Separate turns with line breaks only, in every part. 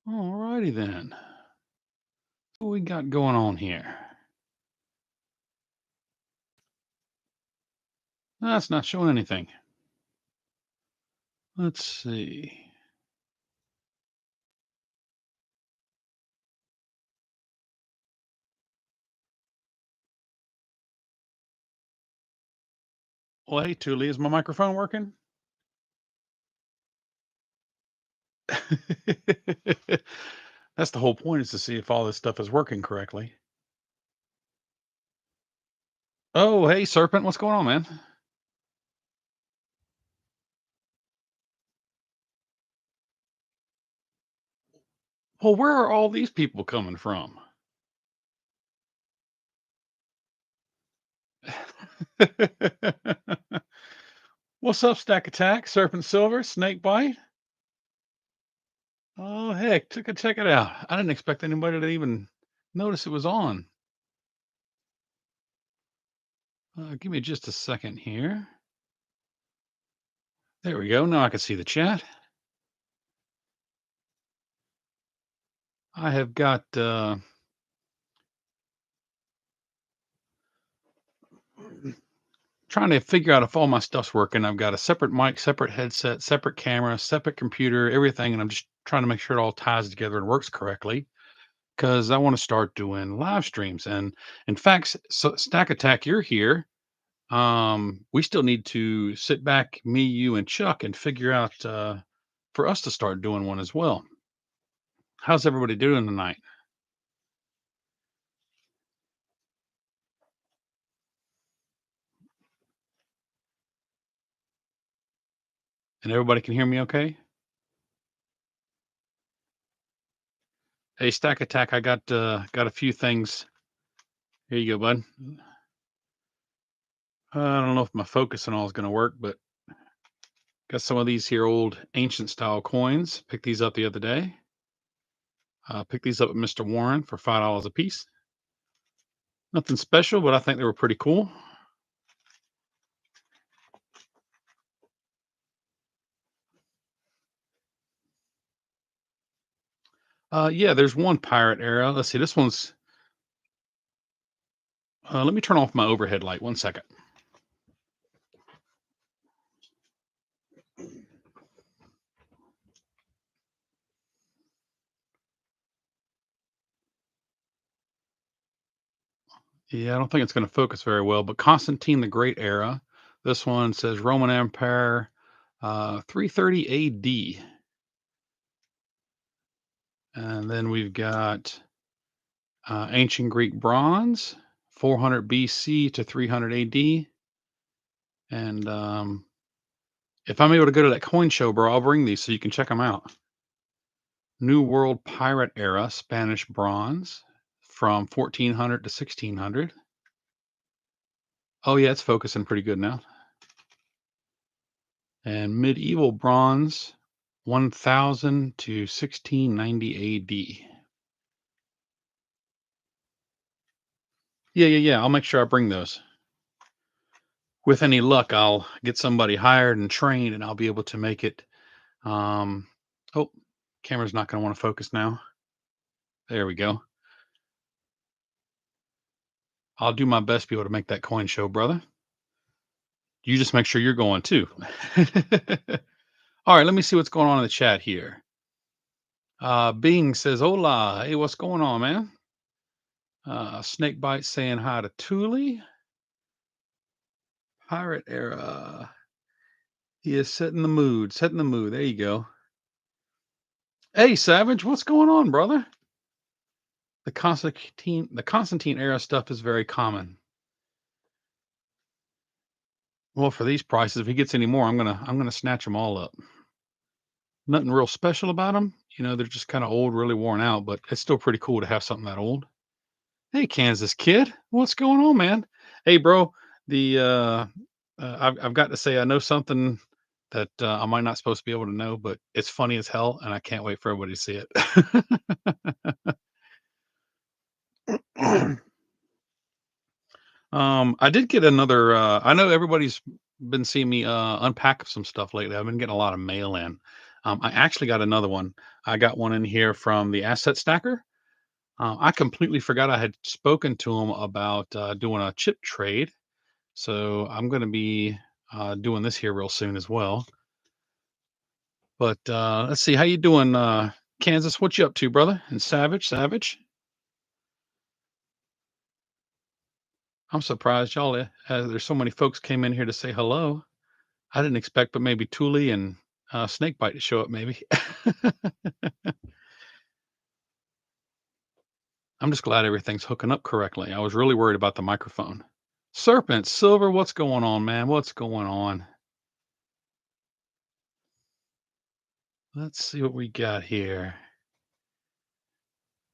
Alrighty then. What we got going on here? That's not showing anything. Let's see. Well, hey, Thule, is my microphone working? That's the whole point, is to see if all this stuff is working correctly. Oh, hey, Serpent, what's going on, man? Well, where are all these people coming from? What's up, Stack Attack, Serpent Silver, Snake Bite? Oh, heck, check it out. I didn't expect anybody to even notice it was on. Give me just a second here. There we go. Now I can see the chat. I have got trying to figure out if all my stuff's working. I've got a separate mic, separate headset, separate camera, separate computer, everything, and I'm just trying to make sure it all ties together and works correctly because I want to start doing live streams. And in fact, so Stack Attack, you're here. We still need to sit back, me, you, and Chuck, and figure out for us to start doing one as well. How's everybody doing tonight? And everybody can hear me okay? Hey, Stack Attack, I got a few things. Here you go, bud. I don't know if my focus and all is going to work, but got some of these here old ancient style coins. Picked these up the other day. Picked these up at Mr. Warren for $5 a piece. Nothing special, but I think they were pretty cool. Yeah, there's one pirate era. Let's see, this one's. Let me turn off my overhead light. 1 second. Yeah, I don't think it's going to focus very well, but Constantine the Great era. This one says Roman Empire, 330 AD. And then we've got ancient Greek bronze, 400 BC to 300 AD. And if I'm able to go to that coin show, bro, I'll bring these so you can check them out. New World Pirate Era Spanish bronze from 1400 to 1600. Oh, yeah, it's focusing pretty good now. And medieval bronze 1000 to 1690 AD. Yeah. I'll make sure I bring those. With any luck, I'll get somebody hired and trained, and I'll be able to make it. Oh, camera's not going to want to focus now. There we go. I'll do my best to be able to make that coin show, brother. You just make sure you're going too. All right, let me see what's going on in the chat here. Bing says, "Hola, hey, what's going on, man?" Snakebite saying hi to Thule. Pirate era. He is setting the mood. Setting the mood. There you go. Hey, Savage, what's going on, brother? The Constantine era stuff is very common. Well, for these prices, if he gets any more, I'm gonna snatch them all up. Nothing real special about them. You know, they're just kind of old, really worn out, but it's still pretty cool to have something that old. Hey, Kansas kid, what's going on, man? Hey, bro, the I've got to say I know something that I might not supposed to be able to know, but it's funny as hell, and I can't wait for everybody to see it. I did get another. I know everybody's been seeing me unpack some stuff lately. I've been getting a lot of mail in. I actually got another one. I got one in here from the asset stacker. I completely forgot I had spoken to him about doing a chip trade. So I'm going to be doing this here real soon as well. But let's see, how you doing, Kansas? What you up to, brother? And Savage. I'm surprised y'all. There's so many folks came in here to say hello. I didn't expect, but maybe Thule and Snakebite to show up. Maybe. I'm just glad everything's hooking up correctly. I was really worried about the microphone. Serpent Silver, what's going on, man? What's going on? Let's see what we got here.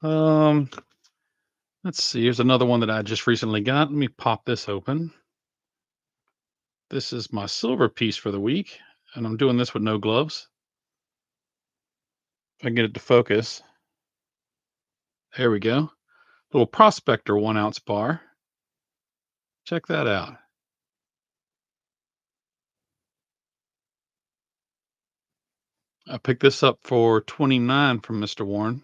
Um, let's see. Here's another one that I just recently got. Let me pop this open. This is my silver piece for the week, and I'm doing this with no gloves. If I can get it to focus. There we go. Little Prospector 1 ounce bar. Check that out. I picked this up for 29 from Mr. Warren,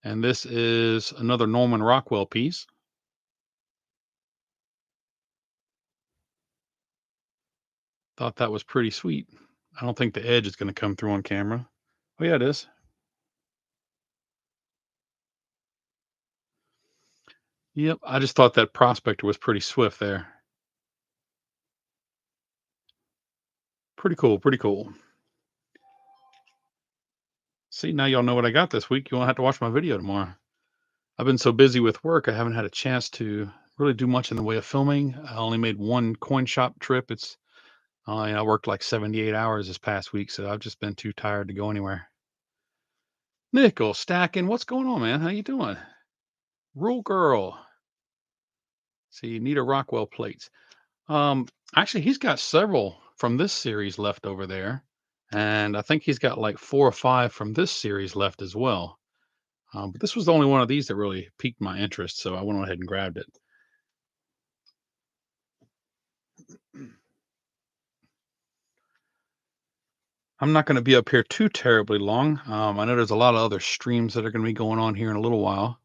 and this is another Norman Rockwell piece. Thought that was pretty sweet. I don't think the edge is going to come through on camera. Oh yeah, it is. Yep, I just thought that Prospector was pretty swift there. Pretty cool, pretty cool. See, now y'all know what I got this week. You won't have to watch my video tomorrow. I've been so busy with work, I haven't had a chance to really do much in the way of filming. I only made one coin shop trip. I worked like 78 hours this past week, so I've just been too tired to go anywhere. Nickel stacking, what's going on, man? How you doing? Rule girl. See, Nita Rockwell plates. Um, Actually, he's got several from this series left over there, and I think he's got like 4 or 5 from this series left as well. But this was the only one of these that really piqued my interest, so I went ahead and grabbed it. I'm not going to be up here too terribly long. I know there's a lot of other streams that are going to be going on here in a little while.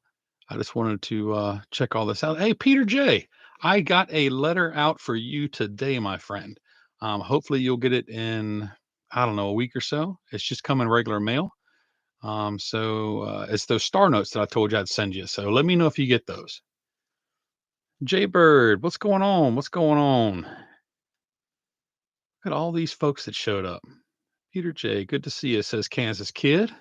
I just wanted to check all this out. Hey, Peter J, I got a letter out for you today, my friend. Hopefully, you'll get it in, I don't know, a week or so. It's just coming regular mail. It's those star notes that I told you I'd send you. So let me know if you get those. Jay Bird, what's going on? What's going on? Look at all these folks that showed up. Peter J, good to see you, says Kansas Kid.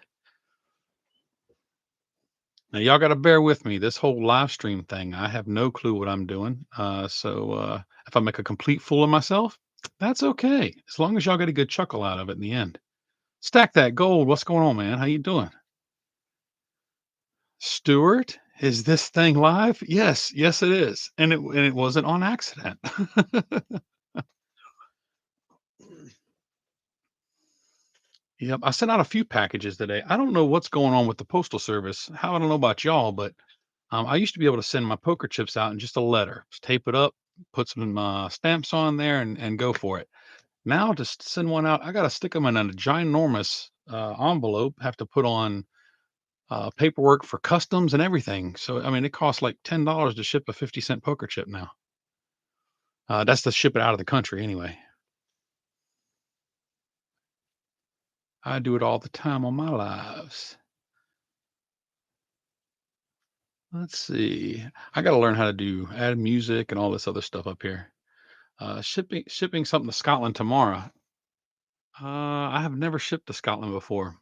Now y'all got to bear with me. This whole live stream thing, I have no clue what I'm doing. If I make a complete fool of myself, that's okay. As long as y'all get a good chuckle out of it in the end. Stack that gold. What's going on, man? How you doing? Stuart, is this thing live? Yes, yes, it is. And it wasn't on accident. Yep, I sent out a few packages today. I don't know what's going on with the postal service. How I don't know about y'all, but I used to be able to send my poker chips out in just a letter, just tape it up, put some stamps on there, and go for it. Now, to send one out, I got to stick them in a ginormous envelope. Have to put on paperwork for customs and everything. So, I mean, it costs like $10 to ship a 50-cent poker chip now. That's to ship it out of the country anyway. I do it all the time on my lives. Let's see. I got to learn how to add music and all this other stuff up here. Shipping something to Scotland tomorrow. I have never shipped to Scotland before.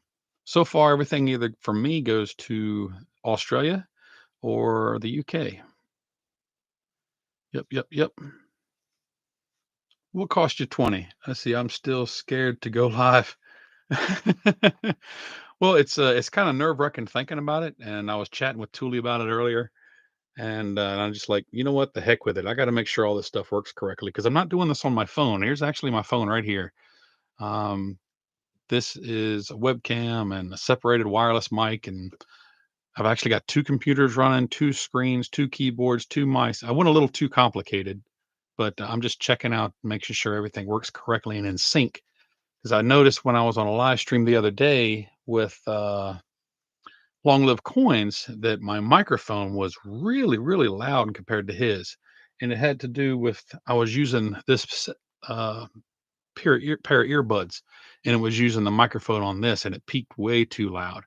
So far, everything either from me goes to Australia or the UK. Yep, yep, yep. Will cost you 20. Let's see. I'm still scared to go live. Well, it's kind of nerve-wracking thinking about it, and I was chatting with Thule about it earlier, and I'm just like, you know what? The heck with it. I got to make sure all this stuff works correctly because I'm not doing this on my phone. Here's actually my phone right here. Um, this is a webcam and a separated wireless mic, and I've actually got 2 computers running, 2 screens, 2 keyboards, 2 mice. I went a little too complicated, but I'm just checking out, making sure everything works correctly and in sync Because I noticed when I was on a live stream the other day with Long Live Coins that my microphone was really, really loud compared to his. And it had to do with I was using this uh, pair of earbuds, and it was using the microphone on this, and it peaked way too loud.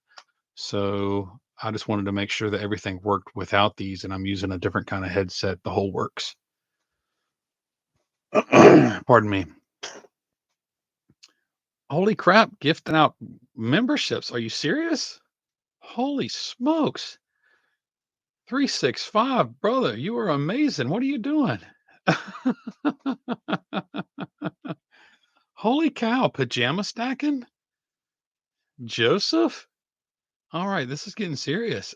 So I just wanted to make sure that everything worked without these, and I'm using a different kind of headset. The whole works. Pardon me. Holy crap! Gifting out memberships. Are you serious? Holy smokes! 365, brother, you are amazing. What are you doing? Holy cow! Pajama stacking, Joseph. All right, this is getting serious.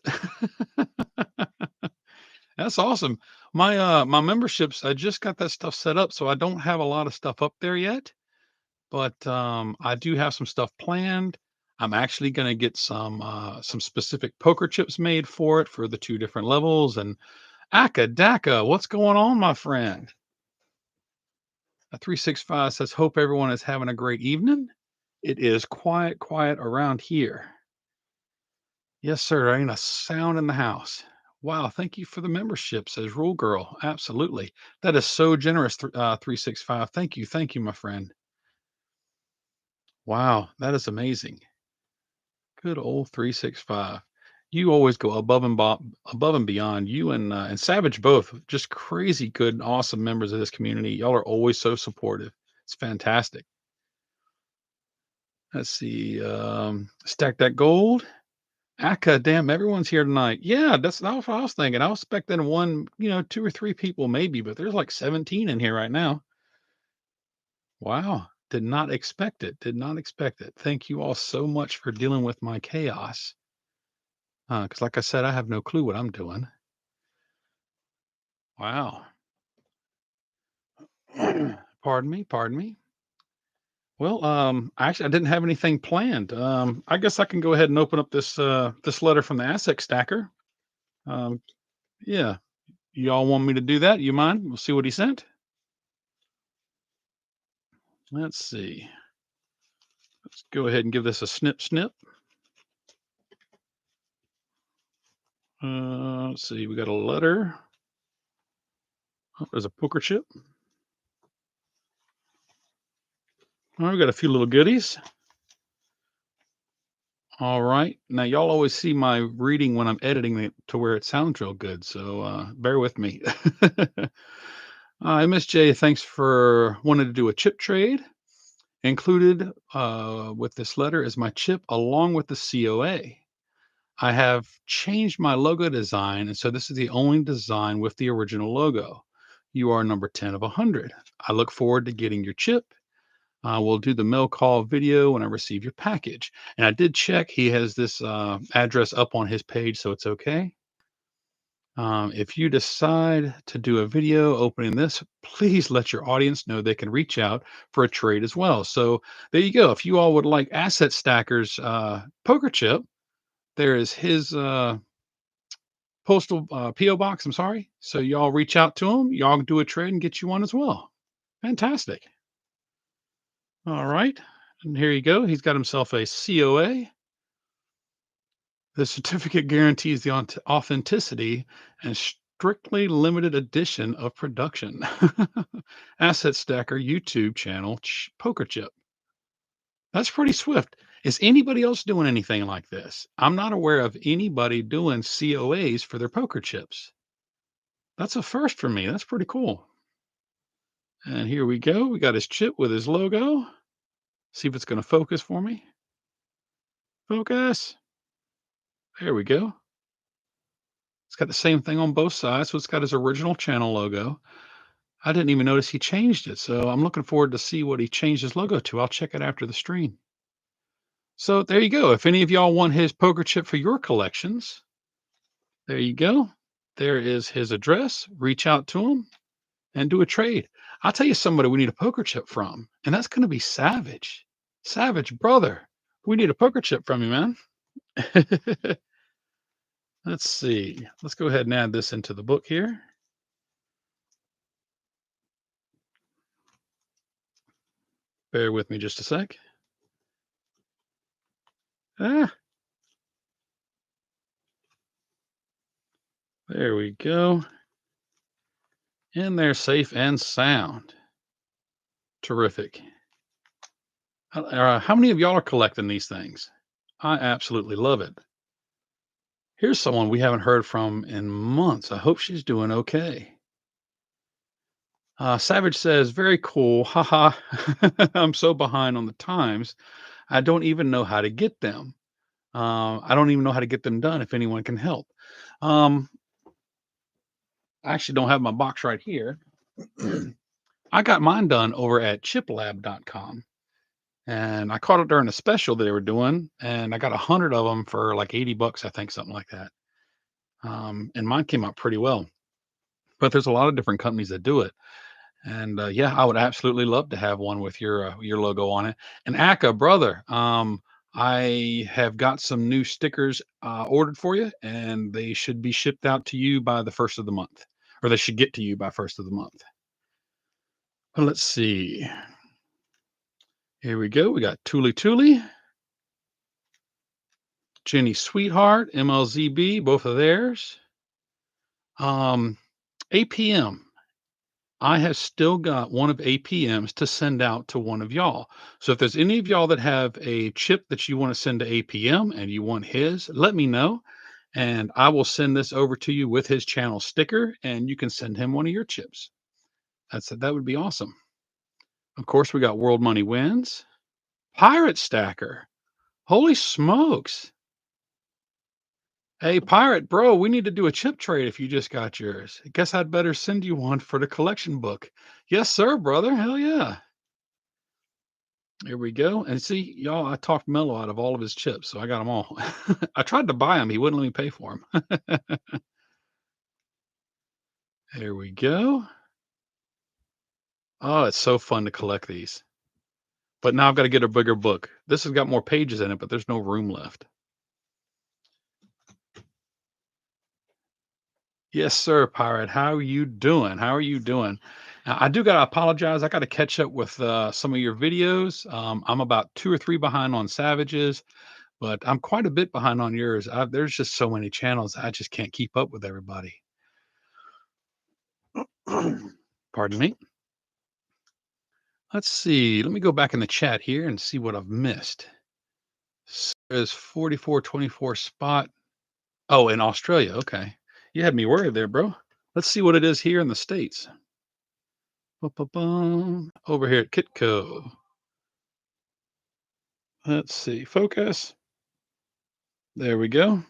That's awesome. My memberships, I just got that stuff set up, so I don't have a lot of stuff up there yet, but I do have some stuff planned. I'm actually going to get some specific poker chips made for it for the two different levels. And Aka Daka, what's going on, my friend? A 365 says, hope everyone is having a great evening. It is quiet, quiet around here. Yes, sir. There ain't a sound in the house. Wow, thank you for the membership, says Rule Girl. Absolutely. That is so generous, 365. Thank you, my friend. Wow, that is amazing. Good old 365. You always go above and beyond. You and Savage both just crazy good and awesome members of this community. Y'all are always so supportive. It's fantastic. Let's see. Stack that gold. Aka, damn, everyone's here tonight. Yeah, that's what I was thinking. I was expecting one, two or three people maybe, but there's like 17 in here right now. Wow. Did not expect it. Did not expect it. Thank you all so much for dealing with my chaos. Because like I said, I have no clue what I'm doing. Wow. Pardon me. Pardon me. Well, actually, I didn't have anything planned. I guess I can go ahead and open up this letter from the asset stacker. Um, yeah, y'all want me to do that? You mind? We'll see what he sent. Let's see. Let's go ahead and give this a snip snip. Let's see. We got a letter. Oh, there's a poker chip. All right, we got a few little goodies. All right. Now, y'all always see my reading when I'm editing it to where it sounds real good. So bear with me. MSJ, thanks for wanting to do a chip trade. Included with this letter is my chip along with the COA. I have changed my logo design, and so this is the only design with the original logo. You are number 10 of 100. I look forward to getting your chip. We'll do the mail call video when I receive your package. And I did check, he has this address up on his page, so it's okay. If you decide to do a video opening this, please let your audience know they can reach out for a trade as well. So there you go. If you all would like Asset Stacker's poker chip, there is his postal PO box. I'm sorry. So y'all reach out to him. Y'all can do a trade and get you one as well. Fantastic. All right. And here you go. He's got himself a COA. The certificate guarantees the authenticity and strictly limited edition of production. Asset Stacker YouTube channel poker chip. That's pretty swift. Is anybody else doing anything like this? I'm not aware of anybody doing COAs for their poker chips. That's a first for me. That's pretty cool. And here we go. We got his chip with his logo. See if it's going to focus for me. Focus. There we go. It's got the same thing on both sides. So it's got his original channel logo. I didn't even notice he changed it. So I'm looking forward to see what he changed his logo to. I'll check it after the stream. So there you go. If any of y'all want his poker chip for your collections, there you go. There is his address. Reach out to him and do a trade. I'll tell you somebody we need a poker chip from, and that's going to be Savage. Savage, brother, we need a poker chip from you, man. Let's see. Let's go ahead and add this into the book here. Bear with me just a sec. Ah, there we go. And they're safe and sound. Terrific. How many of y'all are collecting these things? I absolutely love it. Here's someone we haven't heard from in months. I hope she's doing okay. Savage says, very cool. Haha. I'm so behind on the times. I don't even know how to get them. I don't even know how to get them done if anyone can help. Um, I actually don't have my box right here. I got mine done over at chiplab.com. And I caught it during a special they were doing, and I got 100 of them for like 80 bucks, I think, something like that. And mine came out pretty well. But there's a lot of different companies that do it. And yeah, I would absolutely love to have one with your logo on it. And Aka, brother, I have got some new stickers ordered for you, and they should be shipped out to you by the first of the month, or they should get to you by first of the month. Well, let's see. Here we go. We got Tuli Tuli, Jenny Sweetheart, MLZB, both of theirs. Um, APM. I have still got one of APM's to send out to one of y'all. So if there's any of y'all that have a chip that you want to send to APM and you want his, let me know. And I will send this over to you with his channel sticker, and you can send him one of your chips. That would be awesome. Of course, we got World Money Wins. Pirate Stacker. Holy smokes. Hey, Pirate Bro, we need to do a chip trade if you just got yours. I guess I'd better send you one for the collection book. Yes, sir, brother. Hell yeah. Here we go. And see, y'all, I talked Mello out of all of his chips, so I got them all. I tried to buy them. He wouldn't let me pay for them. There we go. Oh, it's so fun to collect these. But now I've got to get a bigger book. This has got more pages in it, but there's no room left. Yes, sir, Pirate. How are you doing? How are you doing? Now, I do got to apologize. I got to catch up with some of your videos. I'm about 2 or 3 behind on Savages, but I'm quite a bit behind on yours. There's just so many channels. I just can't keep up with everybody. Pardon me. Let's see. Let me go back in the chat here and see what I've missed. Says 4424 spot. Oh, in Australia. Okay. You had me worried there, bro. Let's see what it is here in the States. Ba-ba-bum. Over here at Kitco. Let's see. Focus. There we go.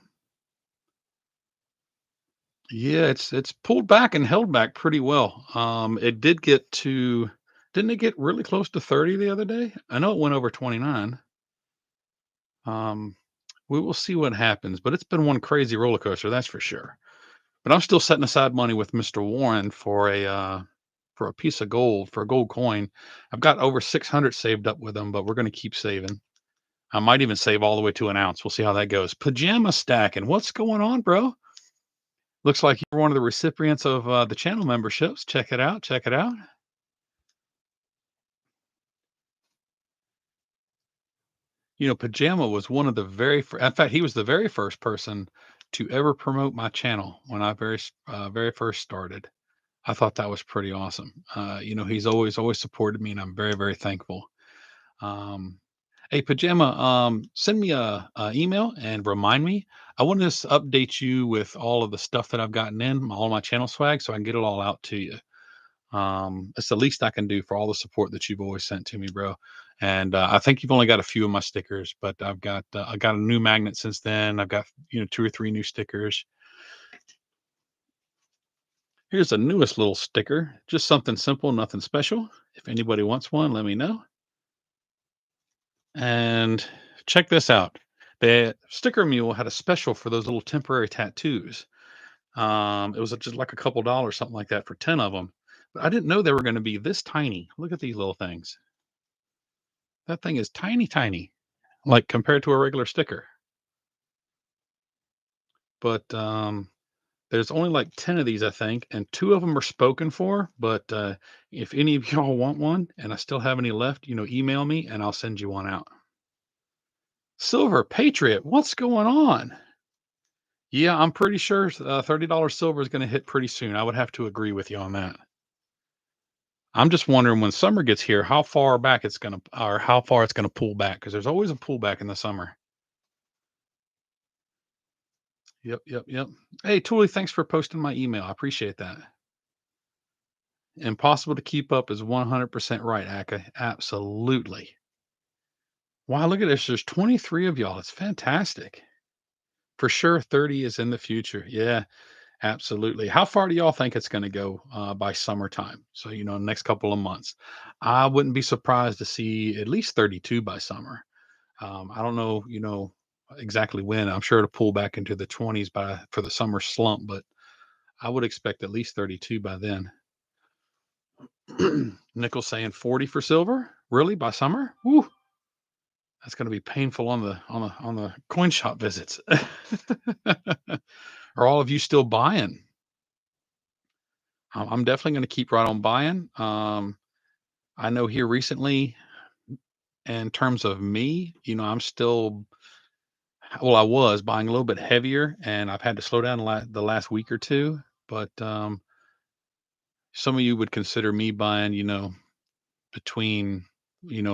Yeah, it's pulled back and held back pretty well. It did get to, didn't it get really close to 30 the other day? I know it went over 29. Um, we will see what happens, but it's been one crazy roller coaster, that's for sure. But I'm still setting aside money with Mr. Warren for a piece of gold, for a gold coin. I've got over 600 saved up with him, but we're going to keep saving. I might even save all the way to an ounce. We'll see how that goes. Pajama stacking. What's going on, bro? Looks like you're one of the recipients of the channel memberships. Check it out. Check it out. You know, Pajama was one of the in fact, he was the very first person to ever promote my channel when I very first started. I thought that was pretty awesome. You know, he's always supported me, and I'm very, very thankful. Um, hey, Pajama, send me a email and remind me. I want to just update you with all of the stuff that I've gotten in, all my channel swag, so I can get it all out to you. It's the least I can do for all the support that you've always sent to me, bro. And I think you've only got a few of my stickers, but I got a new magnet since then. I've got 2 or 3 new stickers. Here's the newest little sticker, just something simple, nothing special. If anybody wants one, let me know. And check this out. The sticker mule had a special for those little temporary tattoos. It was just like a couple dollars, something like that, for 10 of them. But I didn't know they were going to be this tiny. Look at these little things. That thing is tiny, tiny, like compared to a regular sticker. But there's only like 10 of these, I think, and 2 of them are spoken for. But if any of y'all want one and I still have any left, email me and I'll send you one out. Silver Patriot, what's going on? Yeah, I'm pretty sure $30 silver is going to hit pretty soon. I would have to agree with you on that. I'm just wondering when summer gets here, how far back it's going to, or how far it's going to pull back, because there's always a pullback in the summer. Yep, yep, yep. Hey, Tuli, thanks for posting my email. I appreciate that. Impossible to keep up is 100% right, Aka. Absolutely. Wow, look at this. There's 23 of y'all. It's fantastic. For sure, 30 is in the future. Yeah, absolutely. How far do y'all think it's going to go by summertime? So, next couple of months. I wouldn't be surprised to see at least 32 by summer. I don't know, exactly when. I'm sure it'll pull back into the 20s by for the summer slump, but I would expect at least 32 by then. Nickel saying 40 for silver? Really by summer? Woo, that's going to be painful on the coin shop visits. Are all of you still buying? I'm definitely going to keep right on buying. I know here recently, in terms of me, I'm still, well, I was buying a little bit heavier, and I've had to slow down the last week or two. But some of you would consider me buying, between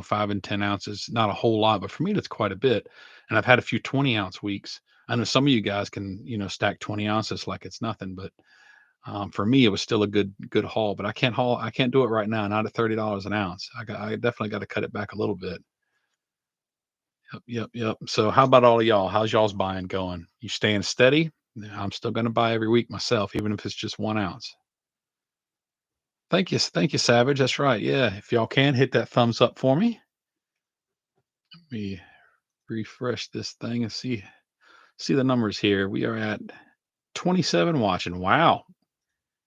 5 and 10 ounces, not a whole lot, but for me that's quite a bit. And I've had a few 20-ounce weeks. I know some of you guys can stack 20 ounces like it's nothing, but for me it was still a good haul. But I can't do it right now, not at $30 an ounce. I definitely got to cut it back a little bit. Yep, yep, yep. So how about all of y'all? How's y'all's buying going? You staying steady? Yeah, I'm still going to buy every week myself, even if it's just 1 ounce. Thank you, Savage. That's right. Yeah, if y'all can hit that thumbs up for me. Let me refresh this thing and see the numbers here. We are at 27 watching. Wow.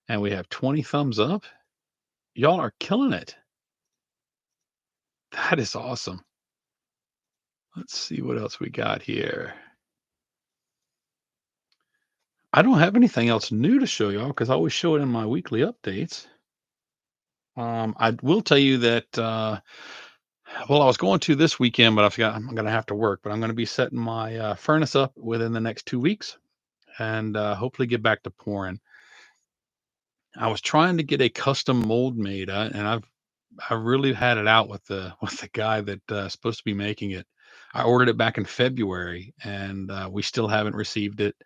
And we have 20 thumbs up. Y'all are killing it. That is awesome. Let's see what else we got here. I don't have anything else new to show y'all because I always show it in my weekly updates. I will tell you that well, I was going to this weekend, but I forgot I'm going to have to work. But I'm going to be setting my furnace up within the next 2 weeks, and hopefully get back to pouring. I was trying to get a custom mold made, and I really had it out with the with the guy that supposed to be making it. I ordered it back in February, and we still haven't received it.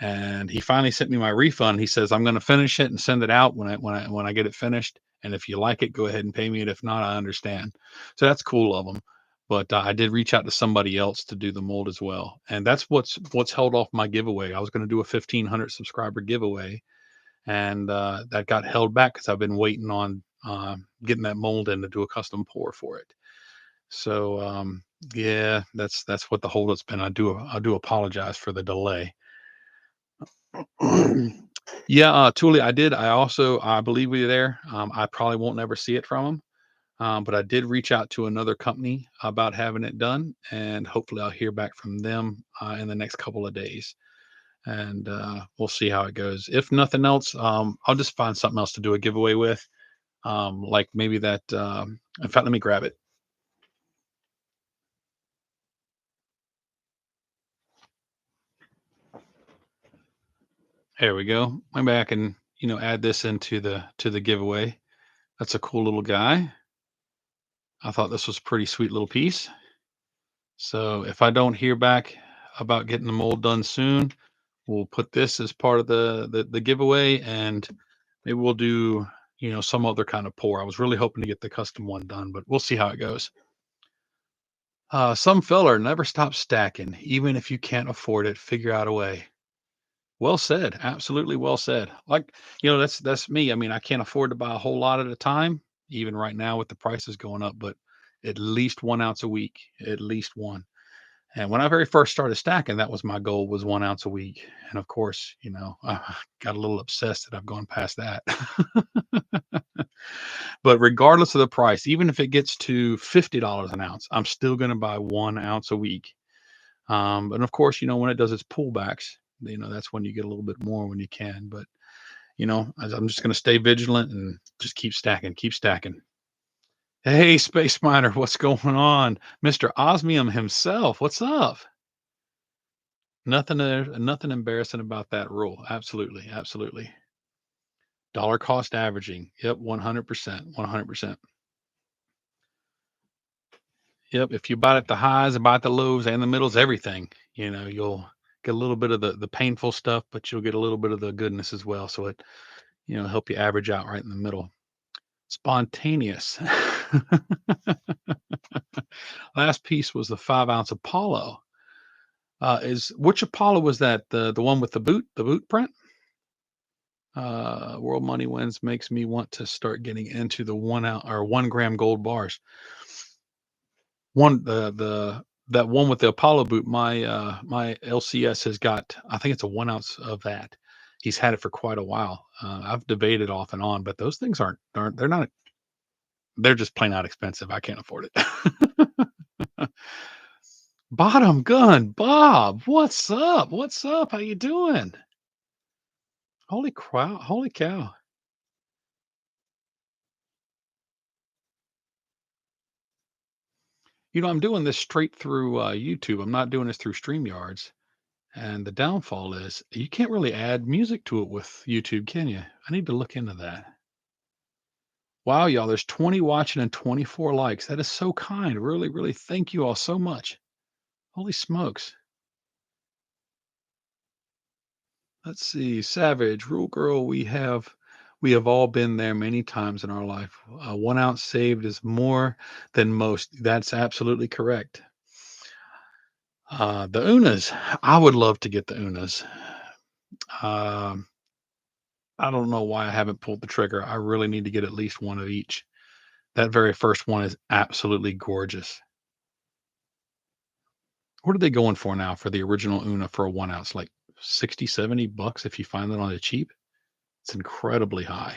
And he finally sent me my refund. He says I'm going to finish it and send it out when I get it finished. And if you like it, go ahead and pay me. And if not, I understand. So that's cool of him. But I did reach out to somebody else to do the mold as well, and that's what's held off my giveaway. I was going to do a 1,500 subscriber giveaway, and that got held back because I've been waiting on getting that mold in to do a custom pour for it. So yeah, that's what the holdup's been. I do apologize for the delay. Yeah, Tuli, I did. I believe we were there. I probably won't never see it from them, but I did reach out to another company about having it done, and hopefully I'll hear back from them in the next couple of days. And we'll see how it goes. If nothing else, I'll just find something else to do a giveaway with. Like maybe that. In fact, let me grab it. There we go. Maybe I can, add this into the giveaway. That's a cool little guy. I thought this was a pretty sweet little piece. So if I don't hear back about getting the mold done soon, we'll put this as part of the giveaway, and maybe we'll do some other kind of pour. I was really hoping to get the custom one done, but we'll see how it goes. Some feller never stop stacking, even if you can't afford it. Figure out a way. Well said. Absolutely well said. Like, that's me. I mean, I can't afford to buy a whole lot at a time, even right now with the prices going up, but at least 1 ounce a week, at least one. And when I very first started stacking, that was my goal, was 1 ounce a week. And of course, I got a little obsessed that I've gone past that. But regardless of the price, even if it gets to $50 an ounce, I'm still going to buy 1 ounce a week. And of course, when it does its pullbacks, that's when you get a little bit more when you can. But I'm just going to stay vigilant and just keep stacking, keep stacking. Hey, Space Miner, what's going on? Mr. Osmium himself, what's up? Nothing there, nothing embarrassing about that rule. Absolutely, absolutely. Dollar cost averaging. Yep, 100%, 100%. Yep, if you buy at the highs and buy at the lows and the middles, everything, you'll get a little bit of the painful stuff, but you'll get a little bit of the goodness as well. So it, help you average out right in the middle. Spontaneous. Last piece was the 5-ounce Apollo. Is which Apollo was that? The one with the boot print? World Money Wins makes me want to start getting into the 1 ounce or 1 gram gold bars. The that one with the Apollo boot, my LCS has got, I think it's a 1 ounce of that. He's had it for quite a while. I've debated off and on, but those things aren't they're not they're just plain out expensive. I can't afford it. Bottom gun, Bob, what's up? What's up? How you doing? Holy cow! Holy cow! I'm doing this straight through YouTube. I'm not doing this through StreamYards. And the downfall is you can't really add music to it with YouTube, can you? I need to look into that. Wow, y'all, there's 20 watching and 24 likes. That is so kind. Really, really thank you all so much. Holy smokes. Let's see. Savage, Rule Girl, we have all been there many times in our life. 1 ounce saved is more than most. That's absolutely correct. The Unas, I would love to get the Unas. Um, I don't know why I haven't pulled the trigger. I really need to get at least one of each. That very first one is absolutely gorgeous. What are they going for now for the original Una for a 1 ounce? Like 60, $70 if you find that on a cheap? It's incredibly high.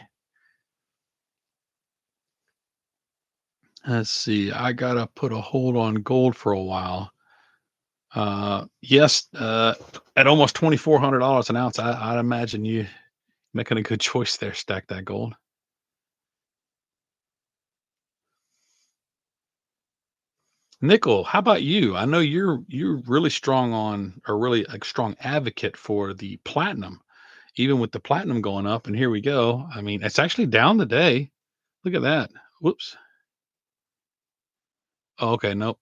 Let's see. I gotta put a hold on gold for a while. Yes, at almost $2,400 an ounce, I'd imagine you making a good choice there. Stack that gold. Nickel, how about you? I know you're really strong on, or really a strong advocate for the platinum, even with the platinum going up. And here we go. I mean, it's actually down today. Look at that. Whoops. Oh, okay, nope.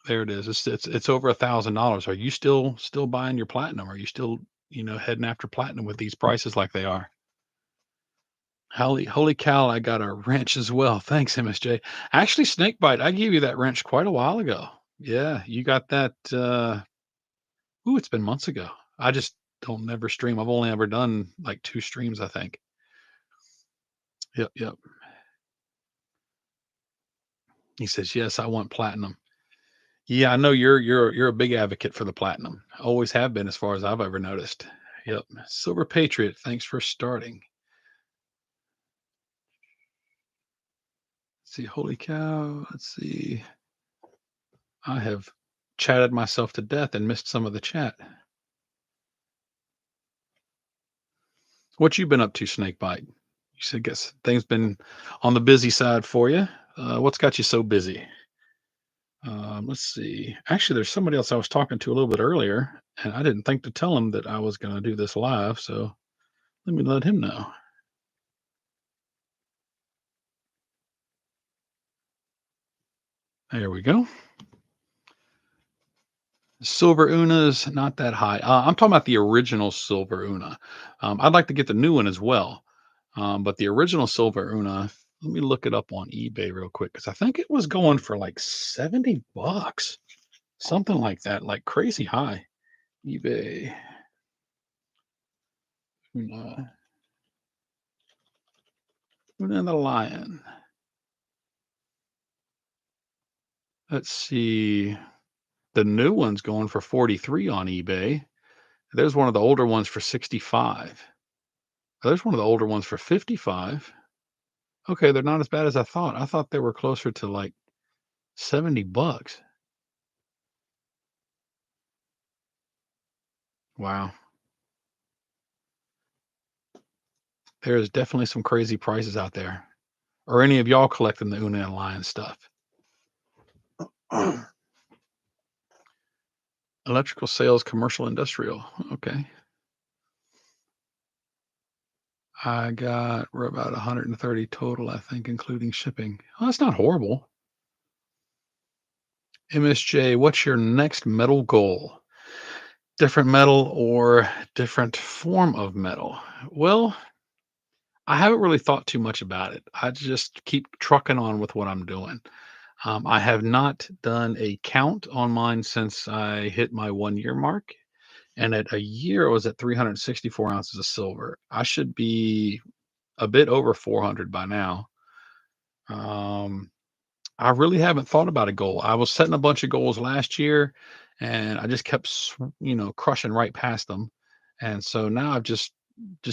There it is. It's over $1,000. Are you still buying your platinum? Are you still, heading after platinum with these prices like they are? Holy cow! I got a wrench as well. Thanks, MSJ. Actually, Snakebite, I gave you that wrench quite a while ago. Yeah, you got that. Ooh, it's been months ago. I just don't never stream. I've only ever done like 2 streams, I think. Yep, yep. He says, "Yes, I want platinum." Yeah, I know you're a big advocate for the platinum. Always have been as far as I've ever noticed. Yep. Silver Patriot, thanks for starting. Let's see, holy cow. Let's see. I have chatted myself to death and missed some of the chat. What you been up to, Snakebite? You said guess things been on the busy side for you. What's got you so busy? Let's see. Actually, there's somebody else I was talking to a little bit earlier, and I didn't think to tell him that I was going to do this live. So let me let him know. There we go. Silver Una's not that high. I'm talking about the original Silver Una. I'd like to get the new one as well. But the original Silver Una, let me look it up on eBay real quick because I think it was going for like $70, something like that, like crazy high. eBay. Una, Una the Lion. Let's see. The new one's going for 43 on eBay. There's one of the older ones for 65. There's one of the older ones for 55. Okay, they're not as bad as I thought. I thought they were closer to like $70. Wow. There is definitely some crazy prices out there. or any of y'all collecting the Una and Lion stuff? Electrical sales, commercial, industrial. Okay. We're about 130 total, I think, including shipping. Oh, that's not horrible. MSJ, what's your next metal goal? Different metal or different form of metal? Well, I haven't really thought too much about it. I just keep trucking on with what I'm doing. I have not done a count on mine since I hit my 1 year mark. And at a year, I was at 364 ounces of silver. I should be a bit over 400 by now. Um, I really haven't thought about a goal. I was setting a bunch of goals last year, and I just kept, crushing right past them. And so now I've just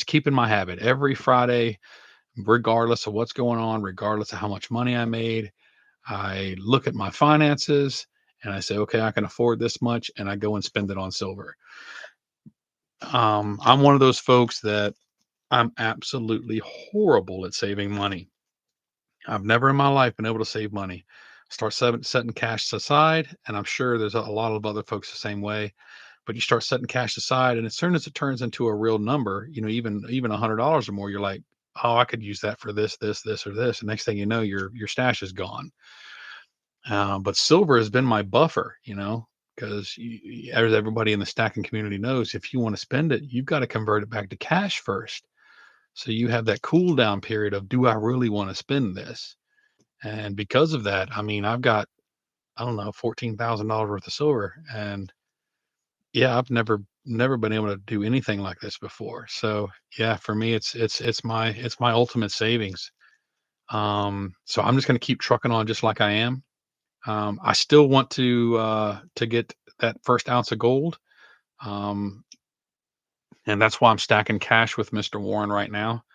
keeping my habit every Friday, regardless of what's going on, regardless of how much money I made. I look at my finances and I say, okay, I can afford this much, and I go and spend it on silver. I'm one of those folks that I'm absolutely horrible at saving money. I've never in my life been able to save money. Start setting cash aside, and I'm sure there's a lot of other folks the same way. But you start setting cash aside, and as soon as it turns into a real number, even $100 or more, you're like, oh, I could use that for this, this, this, or this. And next thing you know, your stash is gone. But silver has been my buffer, because as everybody in the stacking community knows, if you want to spend it, you've got to convert it back to cash first. So you have that cool down period of, do I really want to spend this? And because of that, I mean, I've got, I don't know, $14,000 worth of silver. And yeah, I've never been able to do anything like this before. So yeah, for me, it's my ultimate savings. So I'm just going to keep trucking on just like I am. I still want to get that first ounce of gold. Um, and that's why I'm stacking cash with Mr. Warren right now.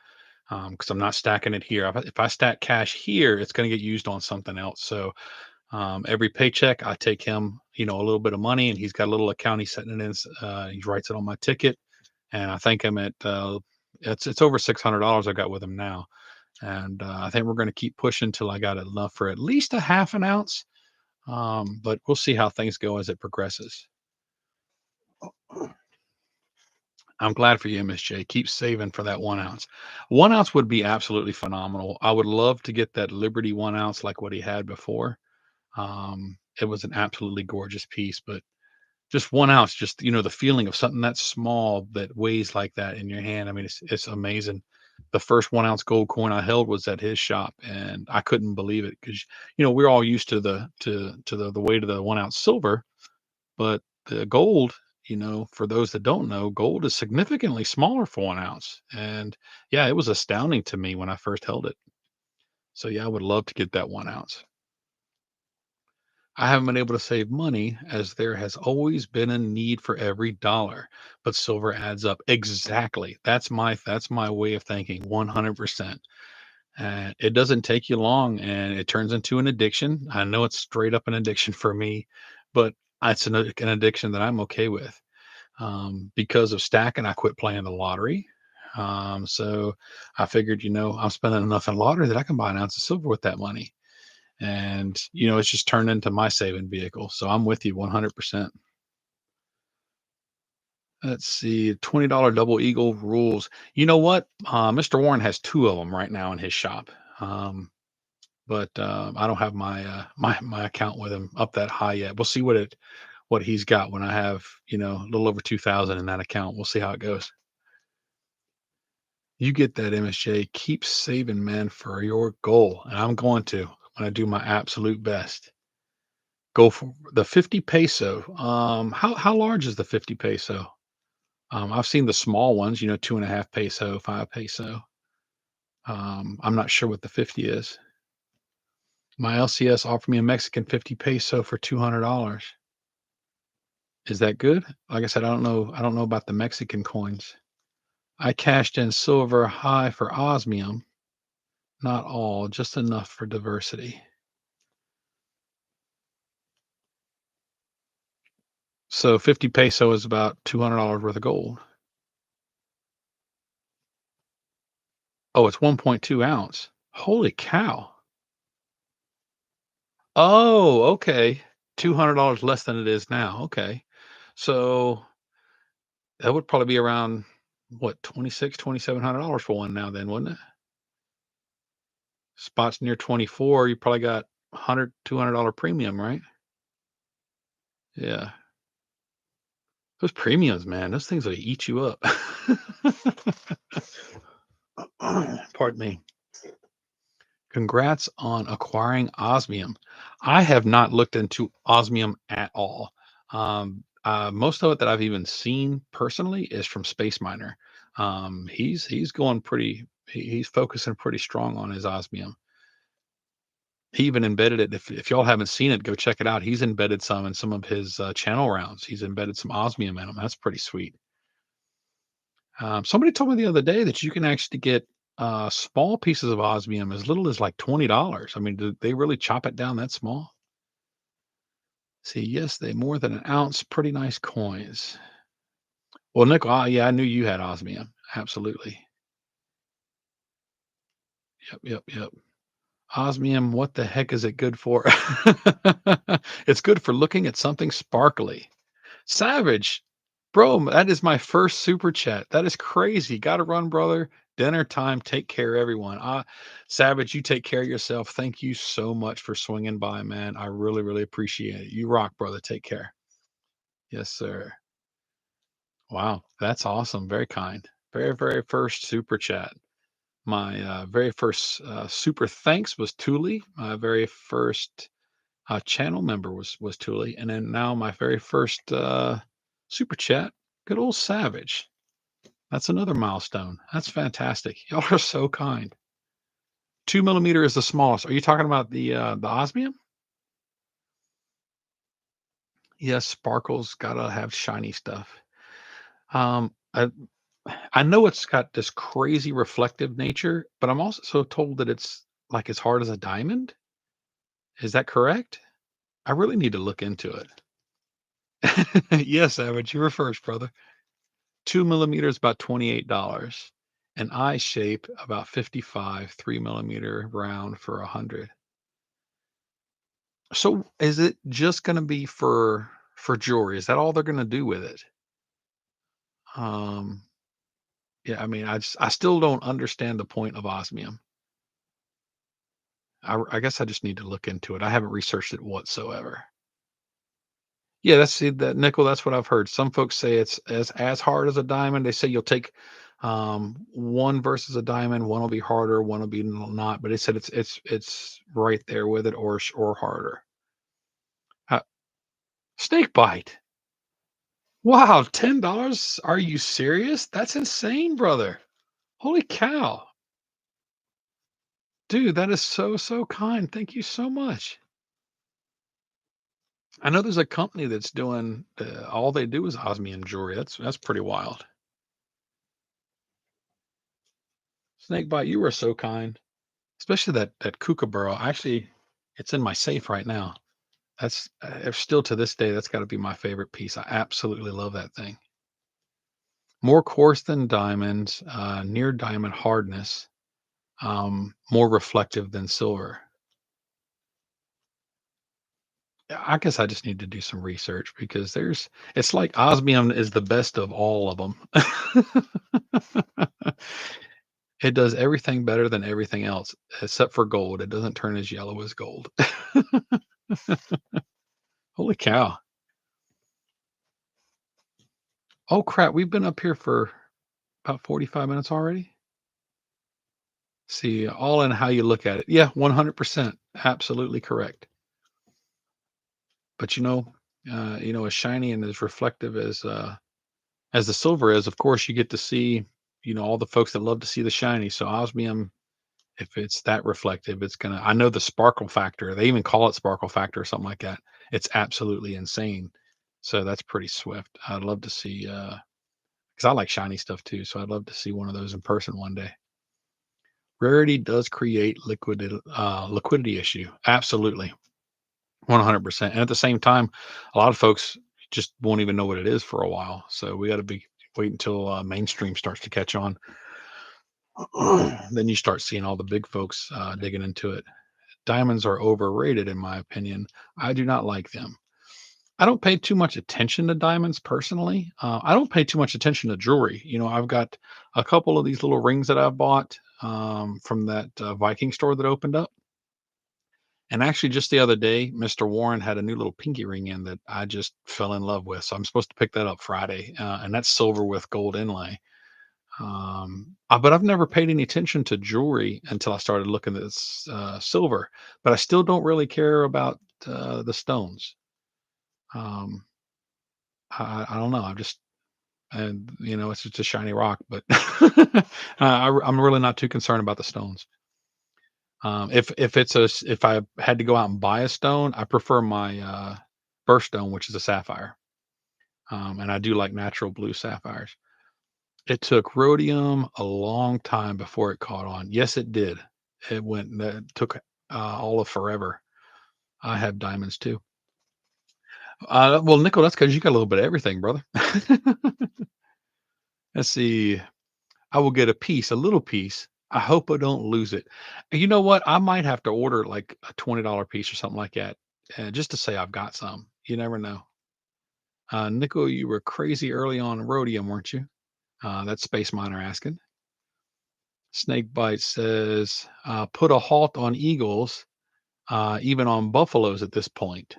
Because I'm not stacking it here. If I stack cash here, it's going to get used on something else. So every paycheck, I take him, a little bit of money, and he's got a little account he's setting it in. He writes it on my ticket, and I think I'm at it's over $600 I got with him now, and I think we're going to keep pushing till I got enough for at least a half an ounce. But we'll see how things go as it progresses. I'm glad for you, MSJ. Keep saving for that 1 ounce. 1 ounce would be absolutely phenomenal. I would love to get that Liberty 1 ounce like what he had before. It was an absolutely gorgeous piece, but just 1 ounce, just the feeling of something that small that weighs like that in your hand. I mean, it's amazing. The first 1 ounce gold coin I held was at his shop, and I couldn't believe it because we're all used to the weight of the 1 ounce silver, but the gold, for those that don't know, gold is significantly smaller for 1 ounce. And yeah, it was astounding to me when I first held it. So yeah, I would love to get that 1 ounce. I haven't been able to save money as there has always been a need for every dollar, but silver adds up. Exactly. That's my way of thinking, 100%. And it doesn't take you long, and it turns into an addiction. I know it's straight up an addiction for me, but it's an addiction that I'm okay with. Because of stacking, I quit playing the lottery. So I figured, I'm spending enough in lottery that I can buy an ounce of silver with that money. And, it's just turned into my saving vehicle. So I'm with you 100%. Let's see, $20 double eagle rules. You know what? Mr. Warren has two of them right now in his shop. But I don't have my account with him up that high yet. We'll see what he's got when I have, a little over 2,000 in that account. We'll see how it goes. You get that, MSJ. Keep saving, man, for your goal. And I'm going to do my absolute best. Go for the 50 peso. How large is the 50 peso? I've seen the small ones, 2.5 peso, 5 peso. I'm not sure what the 50 is. My LCS offered me a Mexican 50 peso for $200. Is that good? Like I said, I don't know. I don't know about the Mexican coins. I cashed in silver high for osmium. Not all, just enough for diversity. So 50 peso is about $200 worth of gold. Oh, it's 1.2 ounce. Holy cow. Oh, okay. $200 less than it is now. Okay. So that would probably be around what, 2,700 dollars for one now then, wouldn't it? Spots near 24, you probably got 100, $200 premium, right? Yeah. Those premiums, man, those things will eat you up. Pardon me. Congrats on acquiring osmium. I have not looked into osmium at all. Most of it that I've even seen personally is from Space Miner. He's going pretty. He's focusing pretty strong on his osmium. He even embedded it. If y'all haven't seen it, go check it out. He's embedded some in some of his channel rounds. He's embedded some osmium in them. That's pretty sweet. Somebody told me the other day that you can actually get small pieces of osmium as little as like $20. I mean, do they really chop it down that small? See, yes, they more than an ounce. Pretty nice coins. Well, nickel. Yeah, I knew you had osmium. Absolutely. Yep, yep, yep. Osmium. What the heck is it good for? It's good for looking at something sparkly. Savage. Bro, that is my first super chat. That is crazy. Gotta run, brother. Dinner time. Take care, everyone. Savage, you take care of yourself. Thank you so much for swinging by, man. I really, really appreciate it. You rock, brother. Take care. Yes, sir. Wow, that's awesome. Very kind. Very, very first super chat. My very first super thanks was Thule. My very first channel member was Thule, and then now my very first super chat, good old Savage. That's another milestone. That's fantastic. Y'all are so kind. 2 millimeter is the smallest. Are you talking about the osmium? Yes, sparkles gotta have shiny stuff. I know it's got this crazy reflective nature, but I'm also so told that it's like as hard as a diamond. Is that correct? I really need to look into it. Yes, Savage, you were first, brother. 2 millimeters about $28. An eye shape about 55, 3 millimeter round for 100. So is it just gonna be for jewelry? Is that all they're gonna do with it? Um, yeah, I mean, I still don't understand the point of osmium. I guess I just need to look into it. I haven't researched it whatsoever. Yeah, that's see that nickel. That's what I've heard. Some folks say it's as hard as a diamond. They say you'll take one versus a diamond. One will be harder. One will be not. But they said it's right there with it or harder. Uh, Snake bite. Wow, $10. Are you serious? That's insane, brother. Holy cow, dude. That is so kind. Thank you so much. I know there's a company that's doing all they do is osmium jewelry. That's pretty wild. Snakebite, you were so kind, especially that kookaburra. Actually, it's in my safe right now. That's still to this day. That's got to be my favorite piece. I absolutely love that thing. More coarse than diamonds, near diamond hardness, more reflective than silver. Yeah, I guess I just need to do some research because it's like osmium is the best of all of them. It does everything better than everything else except for gold. It doesn't turn as yellow as gold. Holy cow. Oh, crap. We've been up here for about 45 minutes already. See, all in how you look at it. Yeah, 100%. Absolutely correct. But as shiny and as reflective as the silver is, of course, you get to see, all the folks that love to see the shiny. So osmium, if it's that reflective, I know the sparkle factor, they even call it sparkle factor or something like that. It's absolutely insane. So that's pretty swift. I'd love to see, because I like shiny stuff too. So I'd love to see one of those in person one day. Rarity does create liquidity issue. Absolutely. 100%. And at the same time, a lot of folks just won't even know what it is for a while. So we got to be wait until mainstream starts to catch on. then you start seeing all the big folks digging into it. Diamonds are overrated, in my opinion. I do not like them. I don't pay too much attention to diamonds personally. I don't pay too much attention to jewelry. I've got a couple of these little rings that I've bought from that Viking store that opened up. And actually, just the other day, Mr. Warren had a new little pinky ring in that I just fell in love with. So I'm supposed to pick that up Friday, and that's silver with gold inlay. But I've never paid any attention to jewelry until I started looking at this silver. But I still don't really care about the stones. Um, I don't know. I'm just, and it's just a shiny rock. But I'm really not too concerned about the stones. If I had to go out and buy a stone, I prefer my birthstone, which is a sapphire. And I do like natural blue sapphires. It took rhodium a long time before it caught on. Yes, it did. It took all of forever. I have diamonds too. Well, nickel, that's because you got a little bit of everything, brother. Let's see. I will get a little piece. I hope I don't lose it. And you know what? I might have to order like a $20 piece or something like that, just to say I've got some. You never know. Nickel, you were crazy early on rhodium, weren't you? That's Space Miner asking. Snakebite says, put a halt on eagles, even on buffaloes at this point.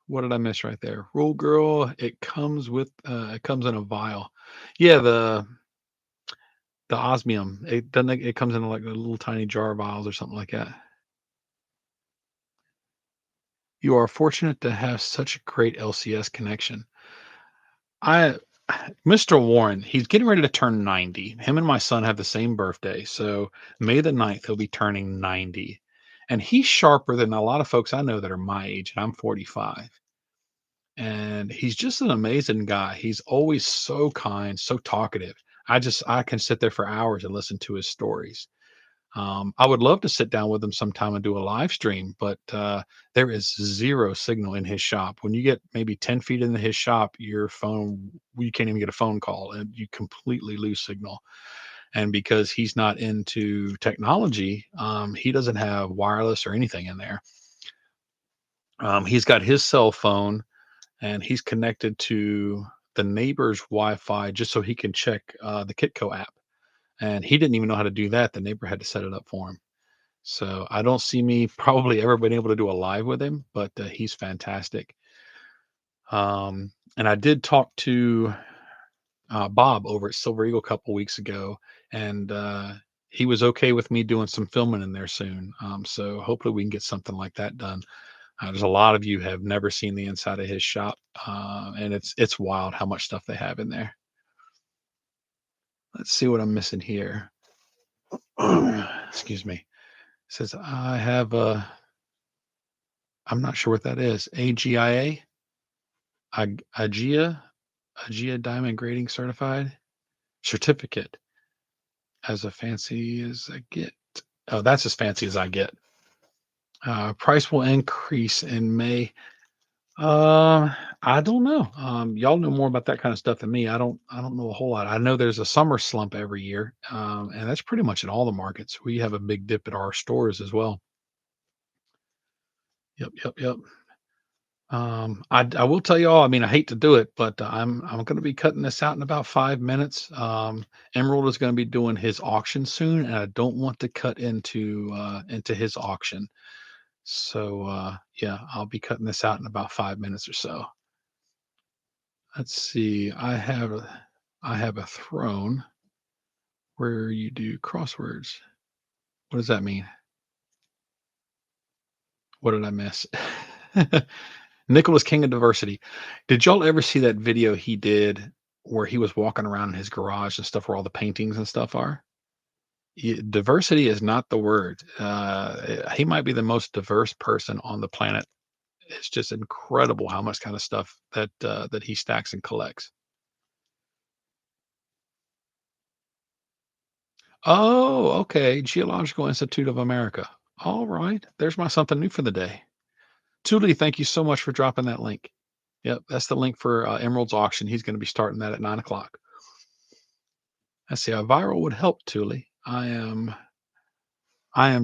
What did I miss right there? Rule girl, it comes in a vial. Yeah, the osmium. It comes in like a little tiny jar vials or something like that. You are fortunate to have such a great LCS connection. I Mr. Warren, he's getting ready to turn 90. Him and my son have the same birthday. So May the 9th, he'll be turning 90. And he's sharper than a lot of folks I know that are my age, and I'm 45. And he's just an amazing guy. He's always so kind, so talkative. I can sit there for hours and listen to his stories. I would love to sit down with him sometime and do a live stream, but there is zero signal in his shop. When you get maybe 10 feet into his shop, you can't even get a phone call and you completely lose signal. And because he's not into technology, he doesn't have wireless or anything in there. He's got his cell phone and he's connected to the neighbor's Wi-Fi just so he can check the Kitco app. And he didn't even know how to do that. The neighbor had to set it up for him. So I don't see me probably ever been able to do a live with him, but he's fantastic. And I did talk to Bob over at Silver Eagle a couple weeks ago, and he was okay with me doing some filming in there soon. So hopefully we can get something like that done. There's a lot of you have never seen the inside of his shop, and it's wild how much stuff they have in there. Let's see what I'm missing here. Excuse me. It says I have a. I'm not sure what that is. AGIA, AGIA, AGIA Diamond Grading Certified Certificate. As a fancy as I get. Oh, that's as fancy as I get. Price will increase in May. I don't know. Y'all know more about that kind of stuff than me. I don't know a whole lot. I know there's a summer slump every year, and that's pretty much in all the markets. We have a big dip at our stores as well. Yep, yep, yep. I will tell you all. I mean, I hate to do it, but I'm going to be cutting this out in about 5 minutes. Emerald is going to be doing his auction soon, and I don't want to cut into his auction. So yeah, I'll be cutting this out in about 5 minutes or so. Let's see. I have a throne where you do crosswords. What does that mean? What did I miss? Nicholas King of Diversity. Did y'all ever see that video he did where he was walking around in his garage and stuff where all the paintings and stuff are? Diversity is not the word. He might be the most diverse person on the planet. It's just incredible how much kind of stuff that he stacks and collects. Oh, okay. Geological Institute of America. All right. There's my something new for the day. Tuli, thank you so much for dropping that link. Yep, that's the link for Emerald's auction. He's going to be starting that at 9 o'clock. I see. A viral would help, Thule. I am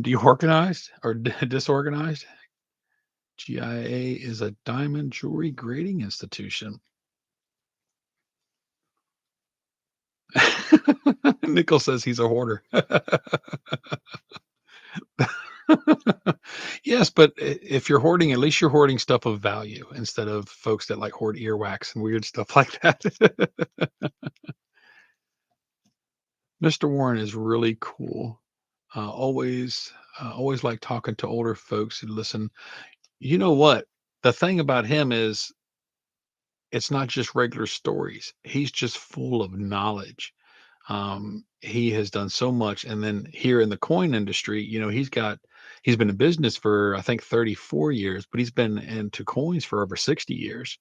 deorganized or disorganized. GIA is a diamond jewelry grading institution. Nickel says he's a hoarder. Yes, but if you're hoarding, at least you're hoarding stuff of value instead of folks that like hoard earwax and weird stuff like that. Mr. Warren is really cool. Always like talking to older folks who listen. You know what? The thing about him is it's not just regular stories. He's just full of knowledge. He has done so much, and then here in the coin industry, he's been in business for I think 34 years, but he's been into coins for over 60 years,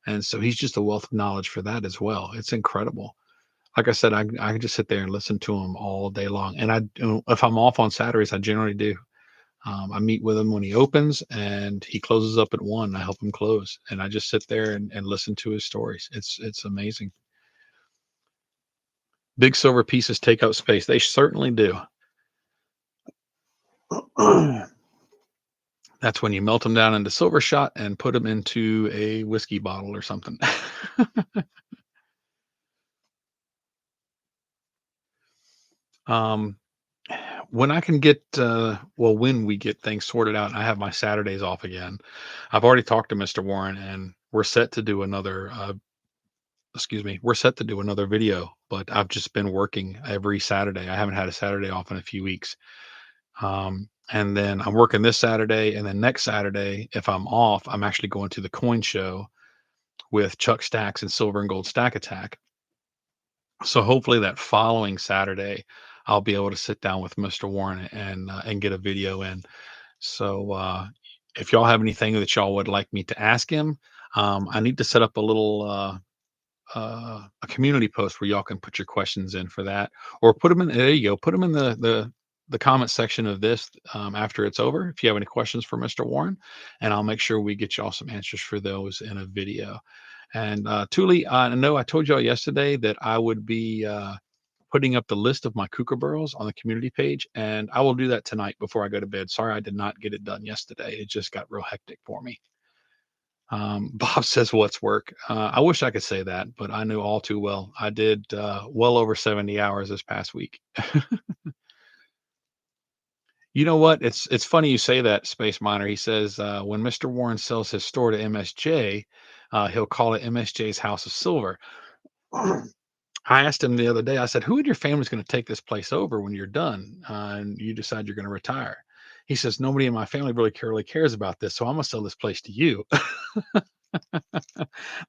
and so he's just a wealth of knowledge for that as well. It's incredible. Like I said, I can just sit there and listen to him all day long, and if I'm off on Saturdays, I generally do. I meet with him when he opens, and he closes up at 1. I help him close, and I just sit there and listen to his stories. It's amazing. Big silver pieces take up space. They certainly do. That's when you melt them down into silver shot and put them into a whiskey bottle or something. Um, when we get things sorted out and I have my Saturdays off again, I've already talked to Mr. Warren and we're set to do another video, but I've just been working every Saturday. I haven't had a Saturday off in a few weeks. And then I'm working this Saturday, and then next Saturday, if I'm off, I'm actually going to the coin show with Chuck Stacks and Silver and Gold Stack Attack. So hopefully that following Saturday, I'll be able to sit down with Mr. Warren and get a video in. So if y'all have anything that y'all would like me to ask him, I need to set up a community post where y'all can put your questions in for that, or put them in. There you go. Put them in the comment section of this after it's over. If you have any questions for Mr. Warren, and I'll make sure we get y'all some answers for those in a video. And Thule, I know I told y'all yesterday that I would be putting up the list of my kookaburras on the community page, and I will do that tonight before I go to bed. Sorry, I did not get it done yesterday. It just got real hectic for me. Bob says, "What's work?" I wish I could say that, but I knew all too well. I did well over 70 hours this past week. You know what? It's funny you say that, Space Miner. He says when Mr. Warren sells his store to MSJ, he'll call it MSJ's House of Silver. I asked him the other day, I said, "Who in your family is going to take this place over when you're done and you decide you're going to retire?" He says, "Nobody in my family really cares about this, so I'm going to sell this place to you."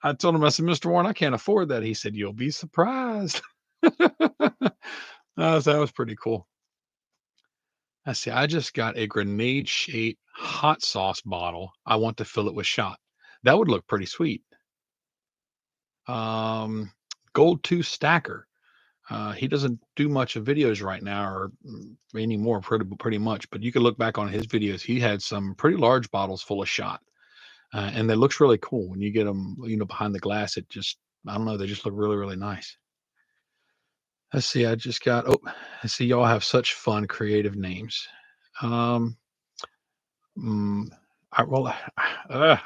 I told him, I said, "Mr. Warren, I can't afford that." He said, "You'll be surprised." That was pretty cool. I see. I just got a grenade shaped hot sauce bottle. I want to fill it with shot. That would look pretty sweet. Um, Gold Tooth Stacker. He doesn't do much of videos right now or anymore, pretty much. But you can look back on his videos. He had some pretty large bottles full of shot, and that looks really cool when you get them, behind the glass. I don't know, they just look really nice. Let's see. I see y'all have such fun, creative names. Um, mm, I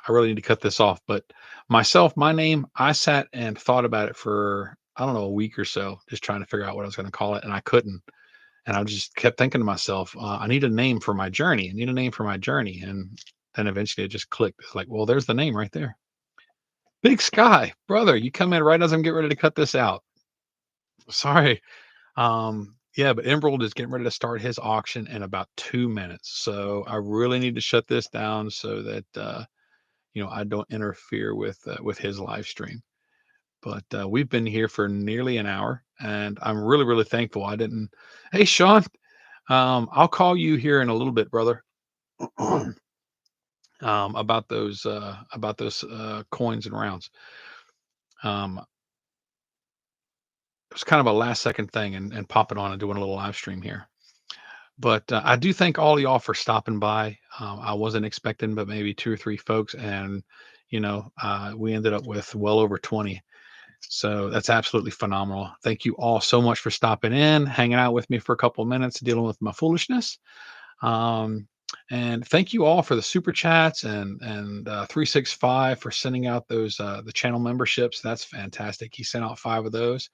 really need to cut this off, but my name, I sat and thought about it for, I don't know, a week or so, just trying to figure out what I was going to call it. And I couldn't. And I just kept thinking to myself, I need a name for my journey. I need a name for my journey. And then eventually it just clicked. It's like, well, there's the name right there. Big Sky, brother, you come in right as I'm getting ready to cut this out. Sorry. Yeah, but Emerald is getting ready to start his auction in about 2 minutes. So I really need to shut this down so that I don't interfere with his live stream. But we've been here for nearly an hour, and I'm really thankful I didn't. Hey, Sean, I'll call you here in a little bit, brother. About those coins and rounds. Um, it was kind of a last second thing, and popping on and doing a little live stream here. But I do thank all y'all for stopping by. I wasn't expecting, but maybe two or three folks, and we ended up with well over 20. So that's absolutely phenomenal. Thank you all so much for stopping in, hanging out with me for a couple of minutes, dealing with my foolishness. Um, and thank you all for the super chats and 365 for sending out those the channel memberships. That's fantastic. He sent out 5 of those.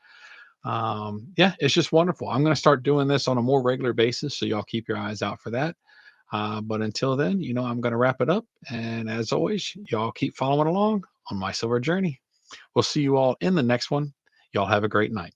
Yeah, it's just wonderful. I'm going to start doing this on a more regular basis, so y'all keep your eyes out for that. But until then, I'm going to wrap it up. And as always, y'all keep following along on my silver journey. We'll see you all in the next one. Y'all have a great night.